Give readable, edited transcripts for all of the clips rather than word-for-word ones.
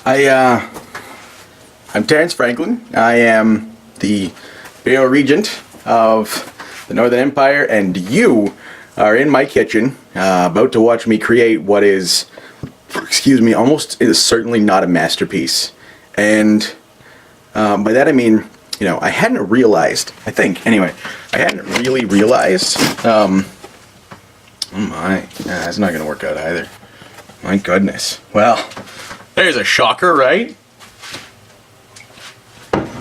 I'm Terrence Franklin. I am the Imperial Regent of the Northern Empire, and you are in my kitchen, about to watch me create what is, almost is certainly not a masterpiece. And by that I mean, I hadn't realized, I hadn't really realized, oh my, that's not going to work out either. My goodness. Well, there's a shocker, right?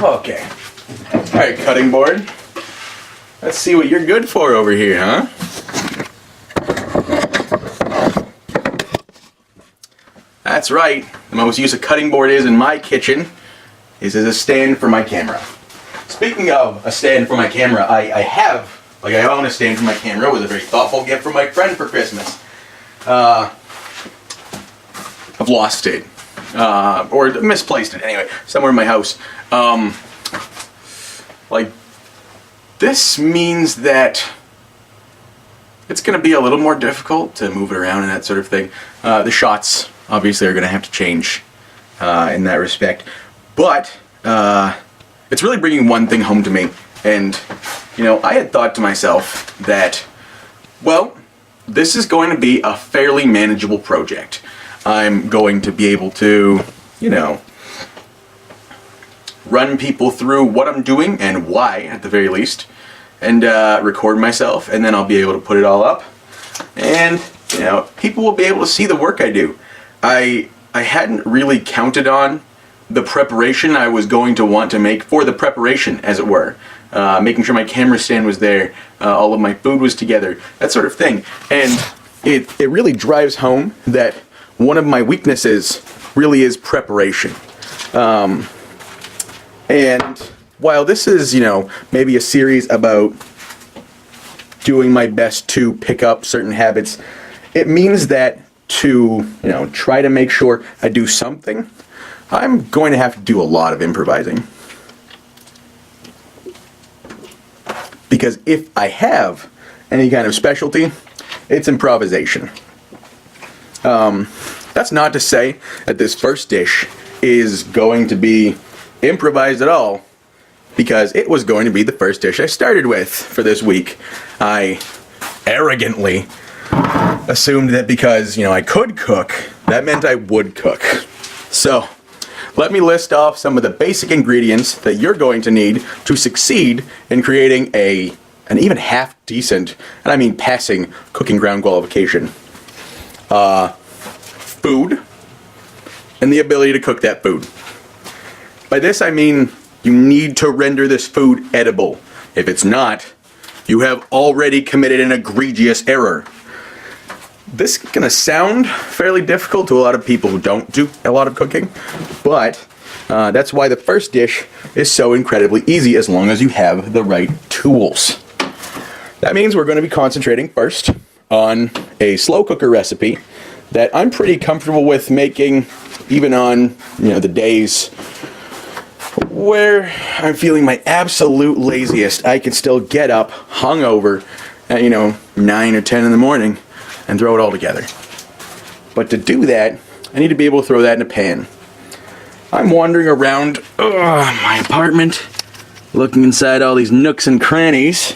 Okay. Alright, cutting board. Let's see what you're good for over here, huh? That's right. The most use a cutting board is in my kitchen is as a stand for my camera. Speaking of a stand for my camera, I own a stand for my camera. It was a very thoughtful gift from my friend for Christmas. I've lost it. Or misplaced it anyway, somewhere in my house. This means that it's going to be a little more difficult to move it around and that sort of thing. The shots obviously are going to have to change in that respect. But it's really bringing one thing home to me. And, I had thought to myself that, well, this is going to be a fairly manageable project. I'm going to be able to, run people through what I'm doing and why, at the very least, and record myself, and then I'll be able to put it all up, and people will be able to see the work I do. I hadn't really counted on the preparation I was going to want to make for the preparation, as it were, making sure my camera stand was there, all of my food was together, that sort of thing, and it really drives home that one of my weaknesses really is preparation. And while this is, maybe a series about doing my best to pick up certain habits, it means that to, try to make sure I do something, I'm going to have to do a lot of improvising. Because if I have any kind of specialty, it's improvisation. That's not to say that this first dish is going to be improvised at all, because it was going to be the first dish I started with for this week. I arrogantly assumed that because, I could cook, that meant I would cook. So, let me list off some of the basic ingredients that you're going to need to succeed in creating an even half decent, and I mean passing, cooking ground qualification. Food, and the ability to cook that food. By this I mean you need to render this food edible. If it's not, you have already committed an egregious error. This is going to sound fairly difficult to a lot of people who don't do a lot of cooking, but that's why the first dish is so incredibly easy as long as you have the right tools. That means we're going to be concentrating first on a slow cooker recipe that I'm pretty comfortable with making even on, the days where I'm feeling my absolute laziest. I can still get up hungover at, 9 or 10 in the morning and throw it all together. But to do that, I need to be able to throw that in a pan. I'm wandering around my apartment, looking inside all these nooks and crannies,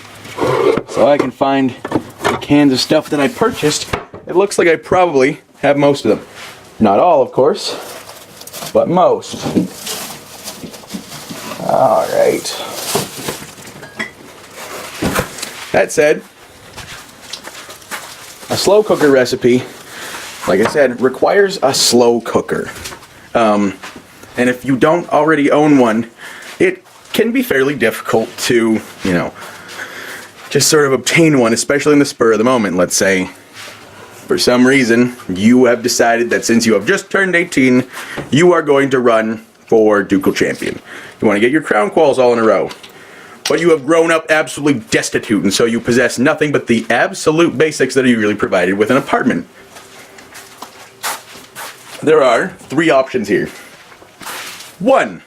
so I can find the cans of stuff that I purchased. It looks like I probably have most of them. Not all, of course, but most. Alright. That said, a slow cooker recipe, like I said, requires a slow cooker. And if you don't already own one, it can be fairly difficult to, just sort of obtain one, especially in the spur of the moment. Let's say, for some reason, you have decided that since you have just turned 18, you are going to run for Ducal Champion. You want to get your crown quals all in a row. But you have grown up absolutely destitute, and so you possess nothing but the absolute basics that are usually provided with an apartment. There are 3 options here. 1,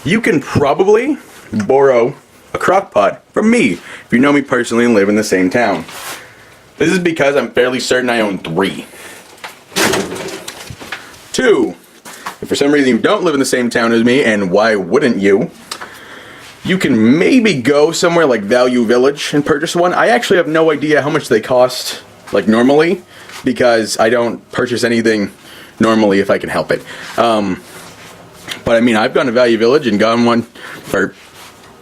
you can probably borrow a crock pot from me, if you know me personally and live in the same town. This is because I'm fairly certain I own 3. 2, if for some reason you don't live in the same town as me, and why wouldn't you, you can maybe go somewhere like Value Village and purchase one. I actually have no idea how much they cost, like normally, because I don't purchase anything normally if I can help it. But I mean, I've gone to Value Village and gotten one for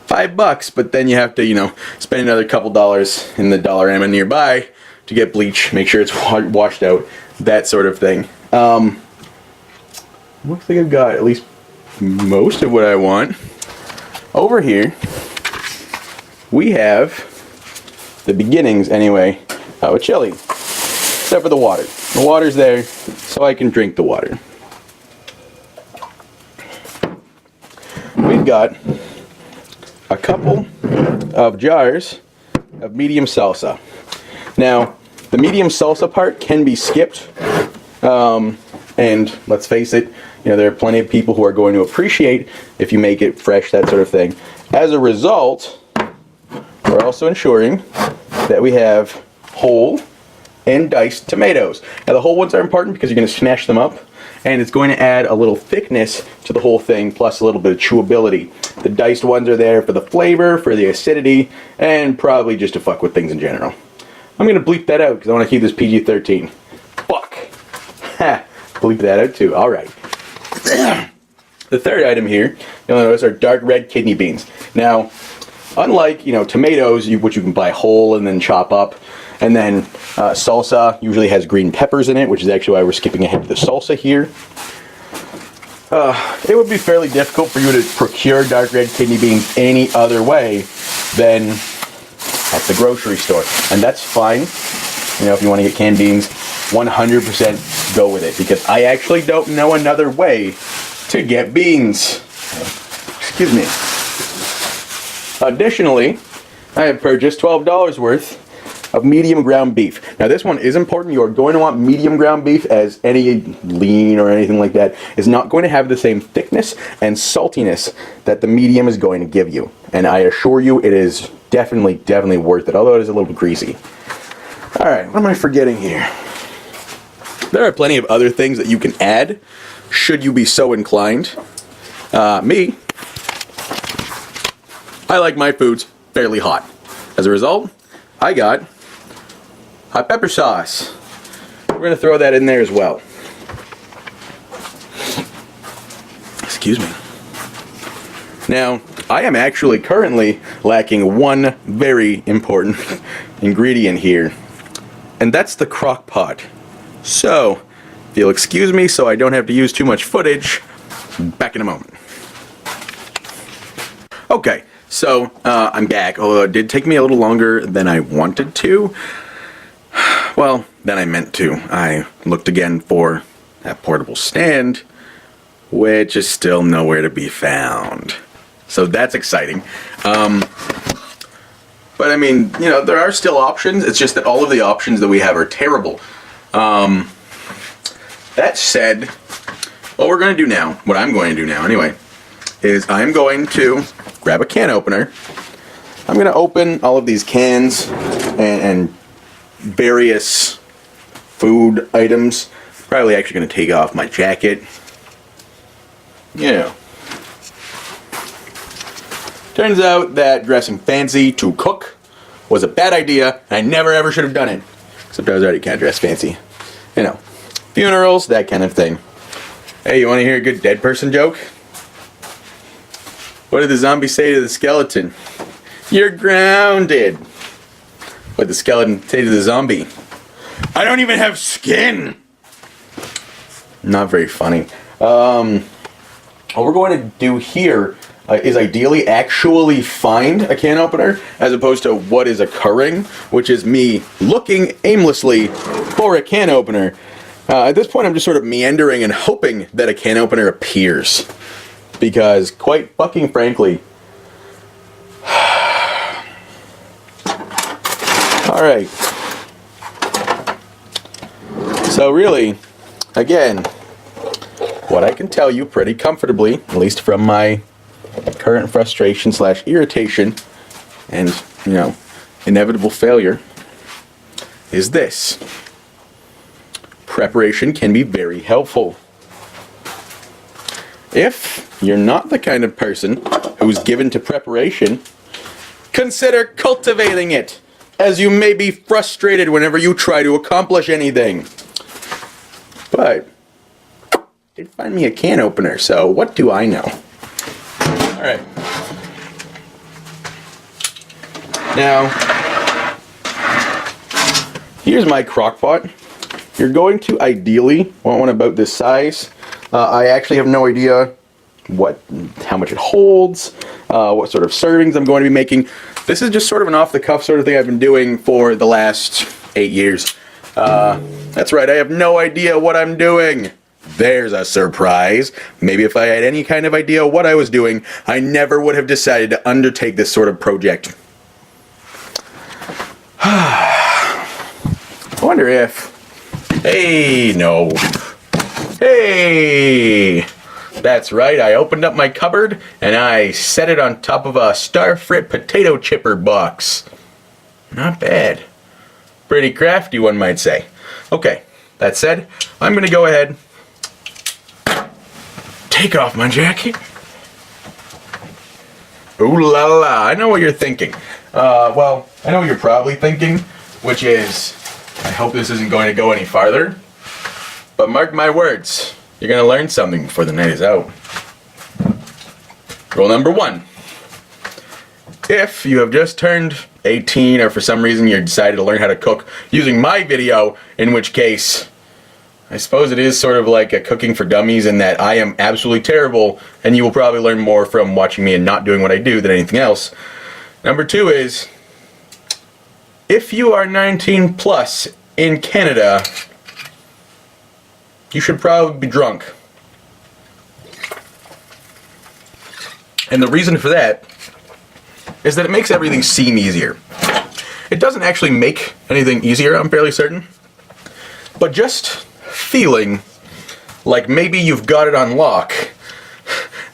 $5, but then you have to, you know, spend another couple dollars in the Dollarama nearby to get bleach, make sure it's washed out, that sort of thing. Looks like I've got at least most of what I want. Over here, we have the beginnings, anyway, of a chili. Except for the water. The water's there, so I can drink the water. We've got a couple of jars of medium salsa. Now, the medium salsa part can be skipped, and let's face it, you know, there are plenty of people who are going to appreciate if you make it fresh, that sort of thing. As a result, we're also ensuring that we have whole and diced tomatoes. Now, the whole ones are important because you're going to smash them up, and it's going to add a little thickness to the whole thing, plus a little bit of chewability. The diced ones are there for the flavor, for the acidity, and probably just to fuck with things in general. I'm going to bleep that out because I want to keep this PG-13. Fuck. Ha. Bleep that out too. Alright. The third item here, you'll notice, are dark red kidney beans. Now, unlike, you know, tomatoes, which you can buy whole and then chop up, and then salsa usually has green peppers in it, which is actually why we're skipping ahead to the salsa here. It would be fairly difficult for you to procure dark red kidney beans any other way than at the grocery store. And that's fine. You know, if you want to get canned beans, 100% go with it, because I actually don't know another way to get beans. Excuse me. Additionally, I have purchased $12 worth of medium ground beef. Now, this one is important. You are going to want medium ground beef, as any lean or anything like that is not going to have the same thickness and saltiness that the medium is going to give you. And I assure you, it is definitely worth it, although it is a little bit greasy. Alright, what am I forgetting here? There are plenty of other things that you can add, should you be so inclined. Me, I like my foods fairly hot. As a result, I got hot pepper sauce. We're going to throw that in there as well. Excuse me. Now, I am actually currently lacking one very important ingredient here, and that's the crock pot. So, if you'll excuse me so I don't have to use too much footage, back in a moment. Okay, so I'm back, although it did take me a little longer than I wanted to. Well, than I meant to. I looked again for that portable stand, which is still nowhere to be found. So that's exciting. But I mean, you know, there are still options. It's just that all of the options that we have are terrible. That said, what we're going to do now, what I'm going to do now anyway, is I'm going to grab a can opener. I'm going to open all of these cans and various food items. Probably actually going to take off my jacket. Yeah. Turns out that dressing fancy to cook was a bad idea, and I never ever should have done it. Except I was already kind of dressed fancy. You know, funerals, that kind of thing. Hey, you want to hear a good dead person joke? What did the zombie say to the skeleton? You're grounded. What did the skeleton say to the zombie? I don't even have skin. Not very funny. What we're going to do here is ideally actually find a can opener, as opposed to what is occurring, which is me looking aimlessly for a can opener. At this point, I'm just sort of meandering and hoping that a can opener appears. Because, quite fucking frankly... Alright. So really, again, what I can tell you pretty comfortably, at least from my current frustration / irritation and, you know, inevitable failure, is this. Preparation can be very helpful. If you're not the kind of person who's given to preparation, consider cultivating it, as you may be frustrated whenever you try to accomplish anything. But I did find me a can opener, so what do I know? Alright. Now, here's my crock pot. You're going to ideally want one about this size. I actually have no idea how much it holds, what sort of servings I'm going to be making. This is just sort of an off-the-cuff sort of thing I've been doing for the last 8 years. That's right, I have no idea what I'm doing. There's a surprise. Maybe if I had any kind of idea what I was doing, I never would have decided to undertake this sort of project. I wonder if... Hey, no. Hey! That's right, I opened up my cupboard and I set it on top of a Starfrit potato chipper box. Not bad. Pretty crafty, one might say. Okay, that said, I'm gonna go ahead, take off my jacket. Ooh la la, I know what you're thinking. Well, I know what you're probably thinking, which is, I hope this isn't going to go any farther. But mark my words, you're going to learn something before the night is out. Rule number 1. If you have just turned 18 or for some reason you decided to learn how to cook using my video, in which case, I suppose it is sort of like a cooking for dummies in that I am absolutely terrible and you will probably learn more from watching me and not doing what I do than anything else. Number 2 is, if you are 19 plus in Canada, you should probably be drunk. And the reason for that is that it makes everything seem easier. It doesn't actually make anything easier, I'm fairly certain. But just feeling like maybe you've got it on lock,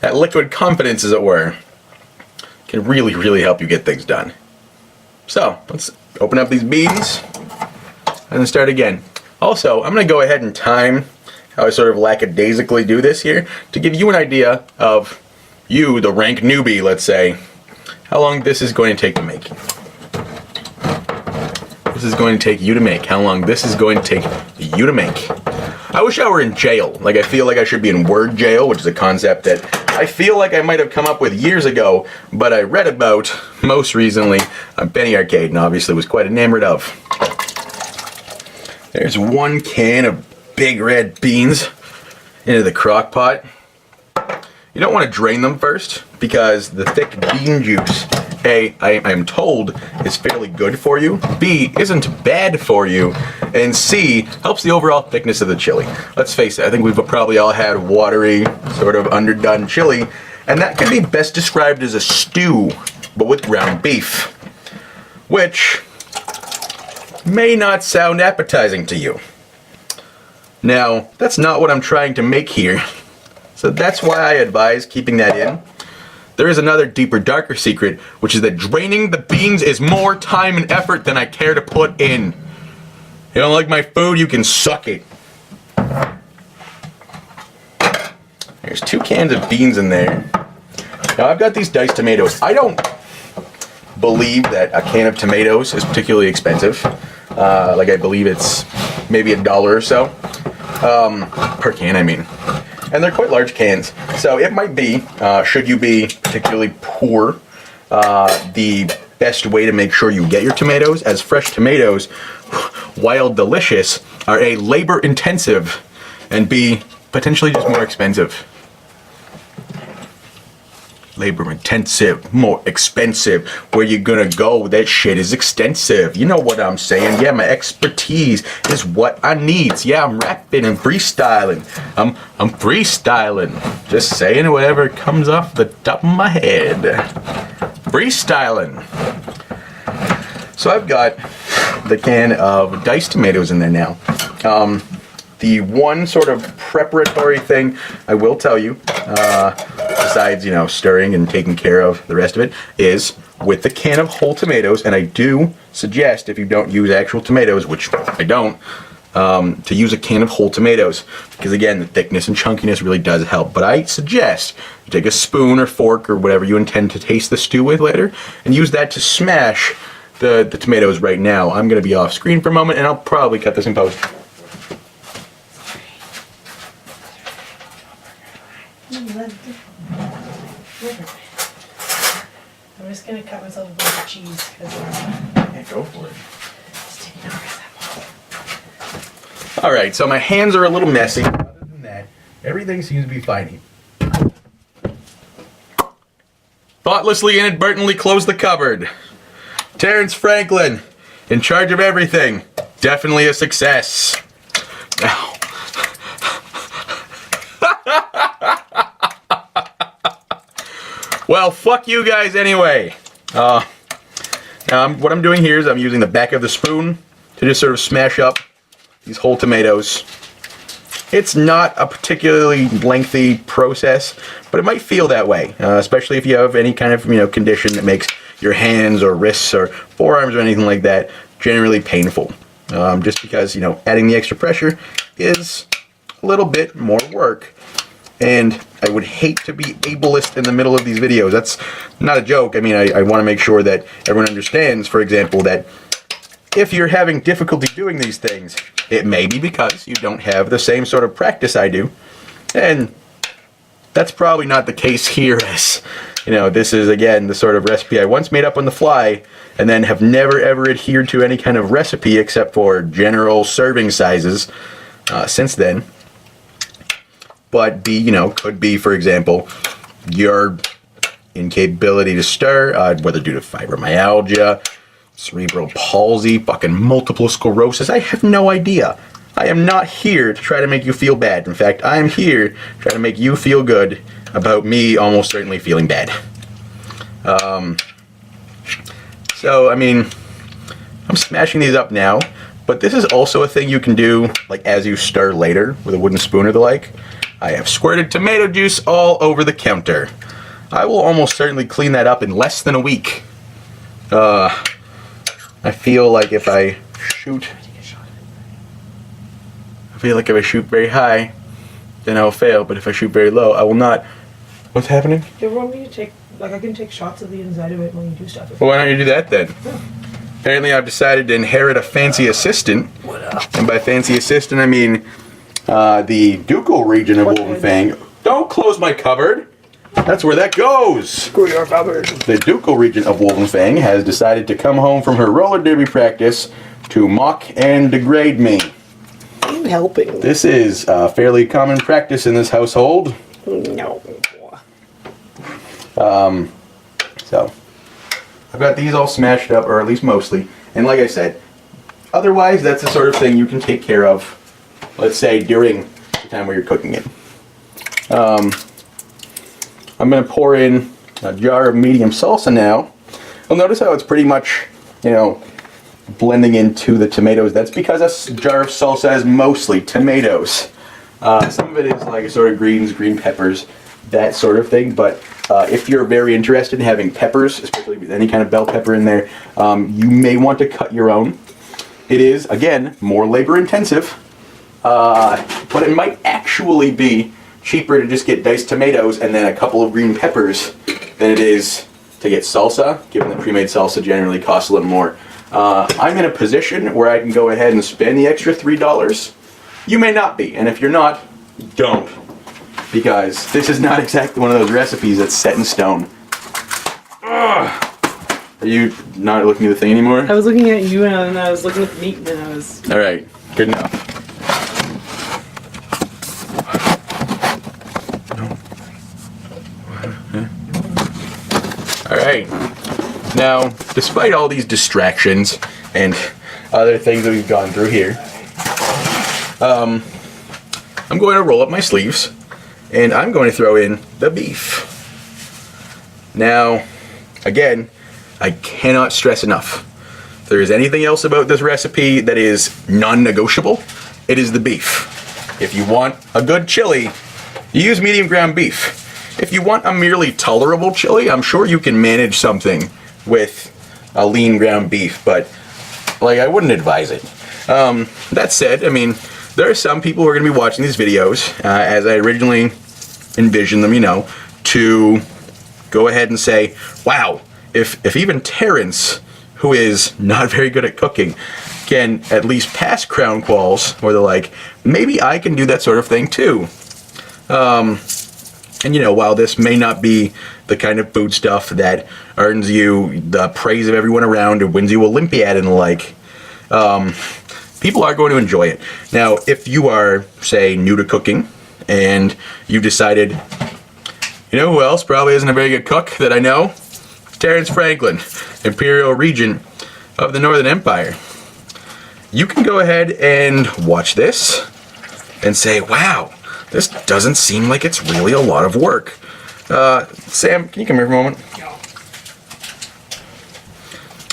that liquid confidence as it were, can really, really help you get things done. So, let's open up these beans and then start again. Also, I'm going to go ahead and time how I sort of lackadaisically do this here to give you an idea of you, the rank newbie, let's say, how long this is going to take to make. This is going to take you to make. How long this is going to take you to make. I wish I were in jail. Like, I feel like I should be in word jail, which is a concept that I feel like I might have come up with years ago, but I read about most recently on Penny Arcade and obviously was quite enamored of. There's 1 can of big red beans into the crock pot. You don't want to drain them first because the thick bean juice, A, I am told, is fairly good for you, B, isn't bad for you, and C, helps the overall thickness of the chili. Let's face it, I think we've probably all had watery, sort of underdone chili, and that can be best described as a stew, but with ground beef, which may not sound appetizing to you. Now, that's not what I'm trying to make here, so that's why I advise keeping that in. There is another deeper, darker secret, which is that draining the beans is more time and effort than I care to put in. You don't like my food, you can suck it. There's 2 cans of beans in there. Now I've got these diced tomatoes. I don't believe that a can of tomatoes is particularly expensive. Like I believe it's maybe $1 or so. Per can, I mean. And they're quite large cans. So it might be, should you be particularly poor, the best way to make sure you get your tomatoes, as fresh tomatoes, while delicious, are A, labor intensive, and B, potentially just more expensive. Labor intensive, more expensive. Where you gonna go? That shit is extensive. You know what I'm saying? Yeah, my expertise is what I need. Yeah, I'm rapping and freestyling. I'm freestyling. Just saying whatever comes off the top of my head. Freestyling. So I've got the can of diced tomatoes in there now. The one sort of preparatory thing I will tell you, besides, you know, stirring and taking care of the rest of it, is with the can of whole tomatoes, and I do suggest if you don't use actual tomatoes, which I don't, to use a can of whole tomatoes, because again, the thickness and chunkiness really does help. But I suggest you take a spoon or fork or whatever you intend to taste the stew with later, and use that to smash the tomatoes right now. I'm going to be off screen for a moment, and I'll probably cut this in post. I'm just going to cut myself a bunch of cheese. Yeah, go for it. Alright, so my hands are a little messy. Other than that, everything seems to be fine. Thoughtlessly, inadvertently close the cupboard. Terrence Franklin, in charge of everything. Definitely a success. Now. Well, fuck you guys anyway. What I'm doing here is I'm using the back of the spoon to just sort of smash up these whole tomatoes. It's not a particularly lengthy process, but it might feel that way, especially if you have any kind of condition that makes your hands or wrists or forearms or anything like that generally painful. Just because adding the extra pressure is a little bit more work. And I would hate to be ableist in the middle of these videos. That's not a joke. I mean, I want to make sure that everyone understands, for example, that if you're having difficulty doing these things, it may be because you don't have the same sort of practice I do. And that's probably not the case here, as this is, again, the sort of recipe I once made up on the fly and then have never ever adhered to any kind of recipe except for general serving sizes since then. But B, could be, for example, your incapability to stir, whether due to fibromyalgia, cerebral palsy, fucking multiple sclerosis. I have no idea. I am not here to try to make you feel bad. In fact, I am here to try to make you feel good about me almost certainly feeling bad. So, I mean, I'm smashing these up now, but this is also a thing you can do, like, as you stir later with a wooden spoon or the like. I have squirted tomato juice all over the counter. I will almost certainly clean that up in less than a week. I feel like if I shoot very high, then I'll fail. But if I shoot very low, I will not. What's happening? Do you want me to take, I can take shots of the inside of it when you do stuff. Well, why don't you do that then? Yeah. Apparently I've decided to inherit a fancy assistant. And by fancy assistant, I mean the ducal region of Wolvenfang. Don't close my cupboard. That's where that goes. Screw your cupboard. The ducal region of Wolvenfang has decided to come home from her roller derby practice to mock and degrade me. I'm helping. This is fairly common practice in this household. No. So I've got these all smashed up, or at least mostly. And like I said, otherwise that's the sort of thing you can take care of, let's say, during the time where you're cooking it. I'm going to pour in a jar of medium salsa now. You'll notice how it's pretty much, blending into the tomatoes. That's because a jar of salsa is mostly tomatoes. Some of it is like sort of greens, green peppers, that sort of thing. But if you're very interested in having peppers, especially with any kind of bell pepper in there, you may want to cut your own. It is, again, more labor intensive, but it might actually be cheaper to just get diced tomatoes and then a couple of green peppers than it is to get salsa, given that pre-made salsa generally costs a little more. I'm in a position where I can go ahead and spend the extra $3. You may not be, and if you're not, don't. Because this is not exactly one of those recipes that's set in stone. Ugh. Are you not looking at the thing anymore? I was looking at you and I was looking at the meat and then I was... Alright, good enough. Alright, now, despite all these distractions and other things that we've gone through here, I'm going to roll up my sleeves and I'm going to throw in the beef. Now, again, I cannot stress enough. If there is anything else about this recipe that is non-negotiable, it is the beef. If you want a good chili, you use medium ground beef. If you want a merely tolerable chili, I'm sure you can manage something with a lean ground beef, but I wouldn't advise it. That said, I mean, there are some people who are going to be watching these videos, as I originally envisioned them, you know, to go ahead and say, wow, if even Terrence, who is not very good at cooking, can at least pass crown quals, or they're like, maybe I can do that sort of thing too. And you know, while this may not be the kind of food stuff that earns you the praise of everyone around or wins you Olympiad and the like, people are going to enjoy it. Now, if you are, say, new to cooking and you've decided, you know who else probably isn't a very good cook that I know? Terrence Franklin, Imperial Regent of the Northern Empire. You can go ahead and watch this and say, wow, this doesn't seem like it's really a lot of work. Sam, can you come here for a moment?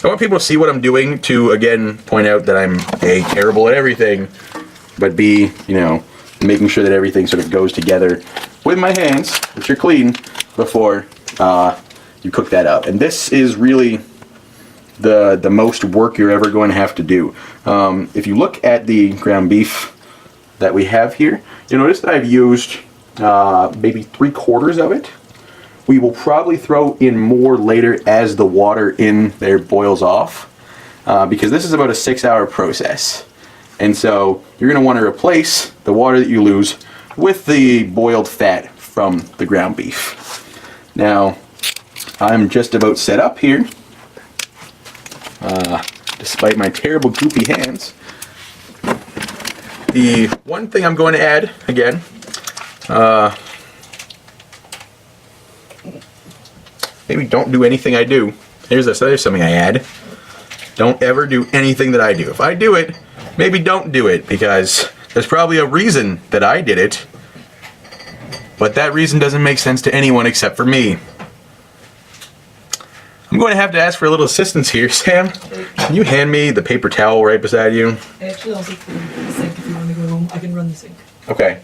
I want people to see what I'm doing to, again, point out that I'm, A, terrible at everything, but B, you know, making sure that everything sort of goes together with my hands, which are clean, before you cook that up. And this is really the most work you're ever going to have to do. If you look at the ground beef that we have here, you'll notice that I've used maybe 3/4 of it. We will probably throw in more later as the water in there boils off, because this is about a 6-hour process. And so you're going to want to replace the water that you lose with the boiled fat from the ground beef. Now, I'm just about set up here, despite my terrible goopy hands. The one thing I'm going to add, again, maybe don't do anything I do. There's something I add. Don't ever do anything that I do. If I do it, maybe don't do it, because there's probably a reason that I did it, but that reason doesn't make sense to anyone except for me. I'm going to have to ask for a little assistance here. Sam, can you hand me the paper towel right beside you? Actually, I'll take the sink if you want to go home. I can run the sink. Okay.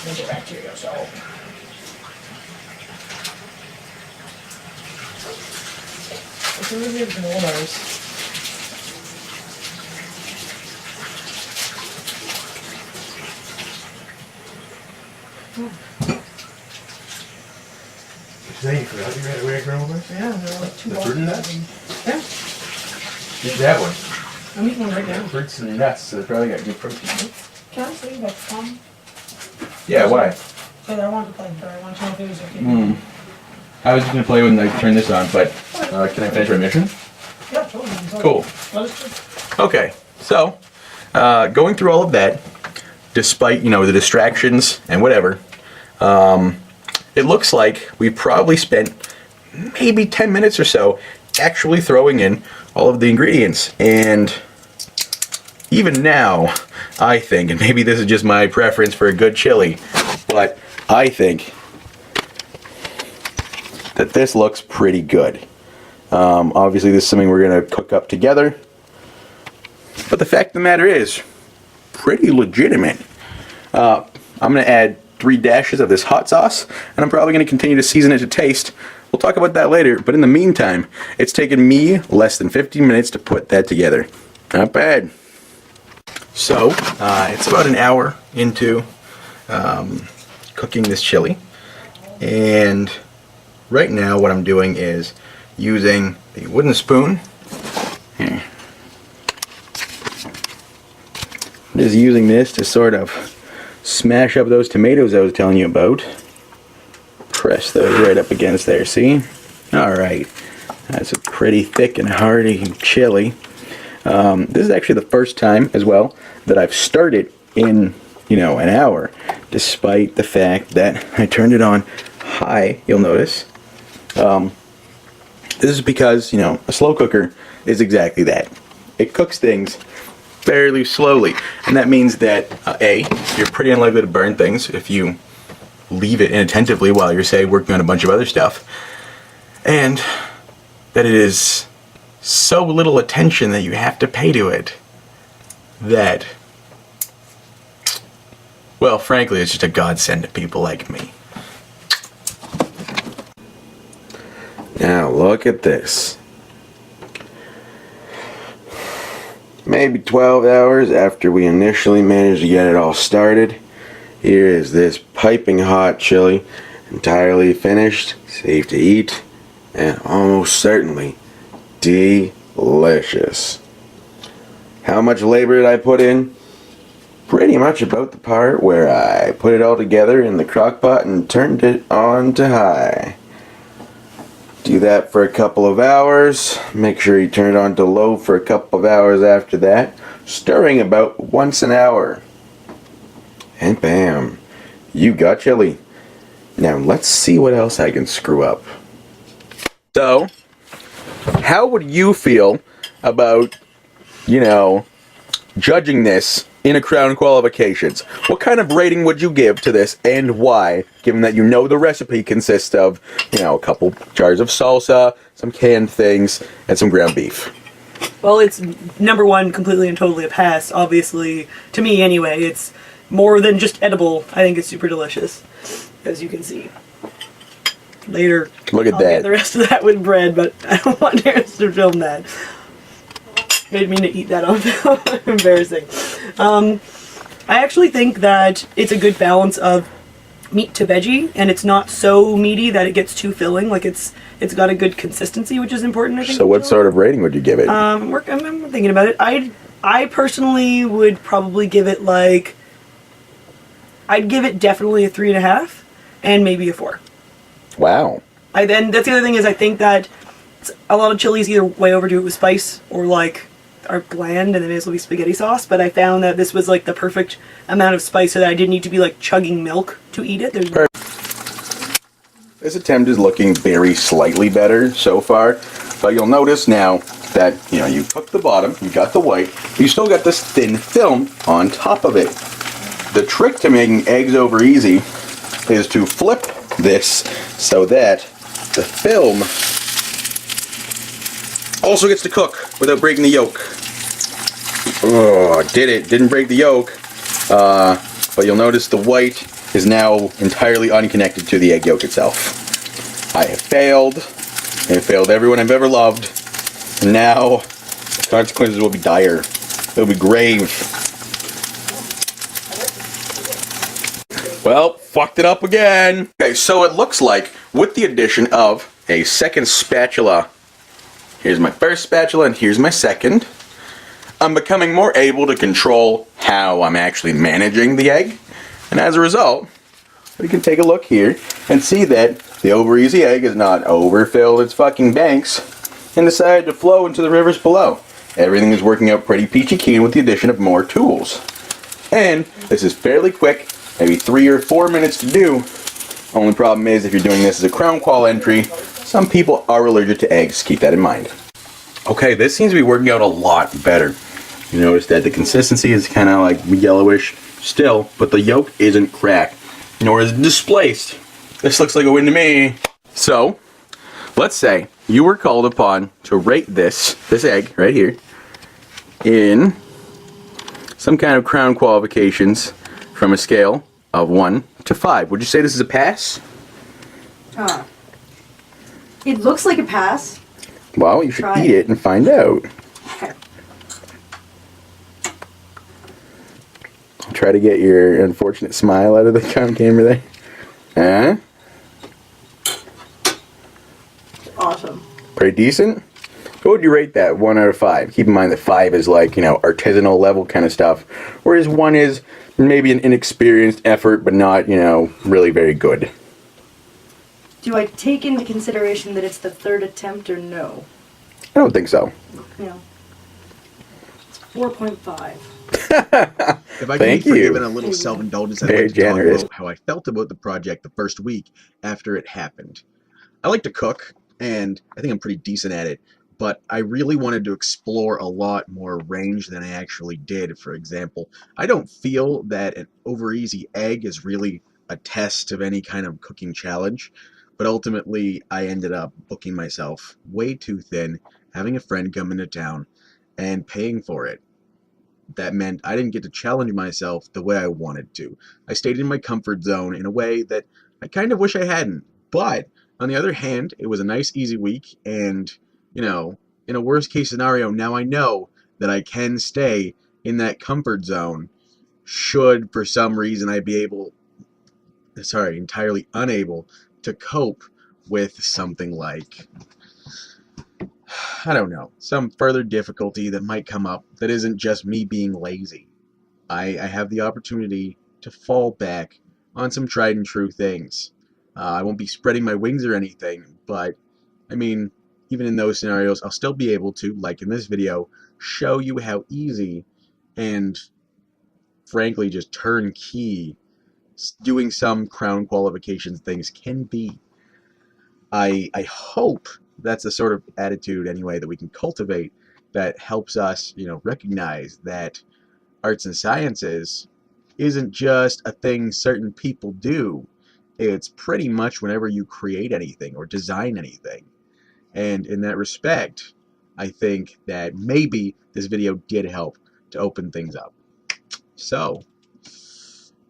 I'll get back to you, so. As soon as we have granola bars. Today you forgot you had a weird granola bars? Yeah, they're like 2 The bucks. fruit and nuts? Yeah, You should have one. I'm eating one right now. Fruits and nuts, so they probably got good protein. Can I say that, Tom? Yeah, why? But I wanted to play, but I want to know if it was okay. I was just going to play when I turn this on, but can I finish my mission? Yeah, totally. Cool. Let us just... Okay, so going through all of that, despite, you know, the distractions and whatever, it looks like we probably spent maybe 10 minutes or so actually throwing in all of the ingredients. And even now, I think, and maybe this is just my preference for a good chili, but I think that this looks pretty good. Obviously this is something we're going to cook up together, but the fact of the matter is, pretty legitimate. I'm going to add 3 dashes of this hot sauce, and I'm probably going to continue to season it to taste. We'll talk about that later, but in the meantime, it's taken me less than 15 minutes to put that together. Not bad. So, it's about an hour into cooking this chili, and right now what I'm doing is using the wooden spoon. Here. Just using this to sort of smash up those tomatoes I was telling you about. Press those right up against there, see? Alright, that's a pretty thick and hearty chili. This is actually the first time as well that I've started in, you know, an hour, despite the fact that I turned it on high, you'll notice. This is because, you know, a slow cooker is exactly that. It cooks things fairly slowly, and that means that A, you're pretty unlikely to burn things if you leave it inattentively while you're, say, working on a bunch of other stuff, and that it is so little attention that you have to pay to it that, well, frankly, it's just a godsend to people like me. look at this. Maybe 12 hours after we initially managed to get it all started, here is this piping hot chili, entirely finished, safe to eat, and almost certainly delicious. How much labor did I put in? Pretty much about the part where I put it all together in the crock pot and turned it on to high. Do that for a couple of hours. Make sure you turn it on to low for a couple of hours after that, stirring about once an hour. And bam, you got chili. Now let's see what else I can screw up. So, how would you feel about, judging this in a Crown Qualifications? What kind of rating would you give to this and why, given that you know the recipe consists of, a couple jars of salsa, some canned things, and some ground beef? Well, it's number one, completely and totally a pass. Obviously, to me anyway, it's more than just edible. I think it's super delicious, as you can see. Later, Look at I'll that. get the rest of that with bread, but I don't want Terrence to film that. Made me to eat that on film. Embarrassing. I actually think that it's a good balance of meat to veggie, and it's not so meaty that it gets too filling. Like it's got a good consistency, which is important, I think. So what sort of rating would you give it? I'm thinking about it. I personally would probably give it I'd give it definitely a 3.5, and maybe a 4. Wow. Then that's the other thing is I think that a lot of chilies either way overdo it with spice or are bland and they may as well be spaghetti sauce. But I found that this was the perfect amount of spice so that I didn't need to be chugging milk to eat it. This attempt is looking very slightly better so far, but you'll notice now that, you cooked the bottom, you got the white, you still got this thin film on top of it. The trick to making eggs over easy is to flip this so that the film also gets to cook without breaking the yolk. Oh, did it. Didn't break the yolk. But you'll notice the white is now entirely unconnected to the egg yolk itself. I have failed. I have failed everyone I've ever loved. And now, the consequences will be dire. They'll be grave. Well, fucked it up again. Okay, so it looks like, with the addition of a second spatula, here's my first spatula and here's my second, I'm becoming more able to control how I'm actually managing the egg. And as a result, we can take a look here and see that the over easy egg is not overfilled its fucking banks and decided to flow into the rivers below. Everything is working out pretty peachy keen with the addition of more tools. And this is fairly quick, maybe 3 or 4 minutes to do. Only problem is if you're doing this as a Crown Qual entry, some people are allergic to eggs. Keep that in mind. Okay, this seems to be working out a lot better. You notice that the consistency is kind of yellowish still, but the yolk isn't cracked, nor is it displaced. This looks like a win to me. So, let's say you were called upon to rate this egg right here in some kind of Crown Qualifications from a scale of 1 to 5. Would you say this is a pass? It looks like a pass. Well, you should Try eat it and find out. Okay. Try to get your unfortunate smile out of the camera there. Awesome. Pretty decent. What would you rate that? 1 out of 5. Keep in mind that 5 is artisanal level kind of stuff, whereas 1 is maybe an inexperienced effort, but not, really very good. Do I take into consideration that it's the third attempt or no? I don't think so. No. It's 4.5. If I Thank can be you. forgiven a little self-indulgence, I'd Very like to talk generous. about how I felt about the project the first week after it happened. I like to cook, and I think I'm pretty decent at it, but I really wanted to explore a lot more range than I actually did. For example, I don't feel that an over easy egg is really a test of any kind of cooking challenge, but ultimately I ended up booking myself way too thin, having a friend come into town, and paying for it. That meant I didn't get to challenge myself the way I wanted to. I stayed in my comfort zone in a way that I kind of wish I hadn't, but On the other hand, it was a nice, easy week, and, you know, in a worst-case scenario, now I know that I can stay in that comfort zone should, for some reason, I be entirely unable to cope with something like, I don't know, some further difficulty that might come up that isn't just me being lazy. I have the opportunity to fall back on some tried and true things. I won't be spreading my wings or anything, but I mean, even in those scenarios, I'll still be able to, like in this video, show you how easy and frankly just turnkey doing some crown qualifications things can be. I hope that's the sort of attitude anyway that we can cultivate that helps us, recognize that arts and sciences isn't just a thing certain people do. It's pretty much whenever you create anything or design anything. And in that respect, I think that maybe this video did help to open things up. So,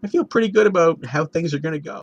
I feel pretty good about how things are going to go.